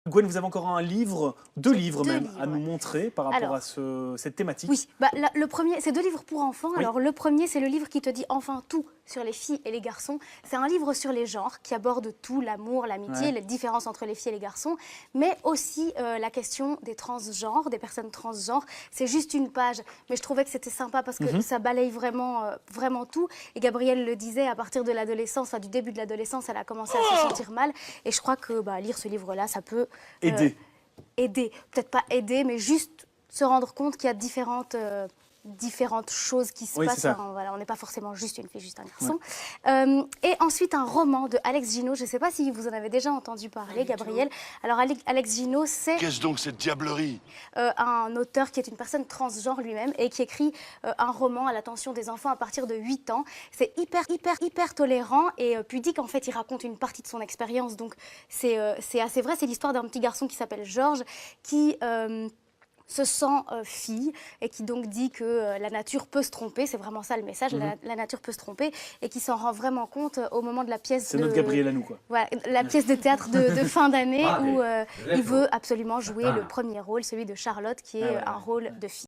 Gwen, vous avez encore un livre, deux livres deux même, livres, à nous ouais. montrer par rapport Alors, à cette thématique. Oui, bah, le premier, c'est deux livres pour enfants. Oui. Alors le premier, c'est le livre qui te dit enfin tout sur les filles et les garçons. C'est un livre sur les genres qui aborde tout, l'amour, l'amitié, Ouais. les différences entre les filles et les garçons, mais aussi la question des transgenres, des personnes transgenres. C'est juste une page, mais je trouvais que c'était sympa parce que ça balaye vraiment, vraiment tout. Et Gabrielle le disait, à partir de l'adolescence, enfin, du début de l'adolescence, elle a commencé à se sentir mal. Et je crois que lire ce livre-là, ça peut Aider. aider. Peut-être pas aider, mais juste se rendre compte qu'il y a différentes choses qui se Oui, c'est passent. ça. Enfin, voilà, on n'est pas forcément juste une fille, juste un garçon. Et ensuite, un roman de Alex Gino. Je ne sais pas si vous en avez déjà entendu parler, Gabriel. Alors, Alex Gino, c'est Qu'est-ce donc cette diablerie? un auteur qui est une personne transgenre lui-même et qui écrit un roman à l'attention des enfants à partir de 8 ans. C'est hyper tolérant et pudique. En fait, il raconte une partie de son expérience. Donc, c'est assez vrai. C'est l'histoire d'un petit garçon qui s'appelle Georges qui se sent fille et qui donc dit que la nature peut se tromper, c'est vraiment ça le message, la nature peut se tromper, et qui s'en rend vraiment compte au moment de la pièce C'est notre Gabriel à nous, quoi. Voilà, la pièce de théâtre de fin d'année où il veut absolument jouer le premier rôle, celui de Charlotte, qui est un rôle de fille.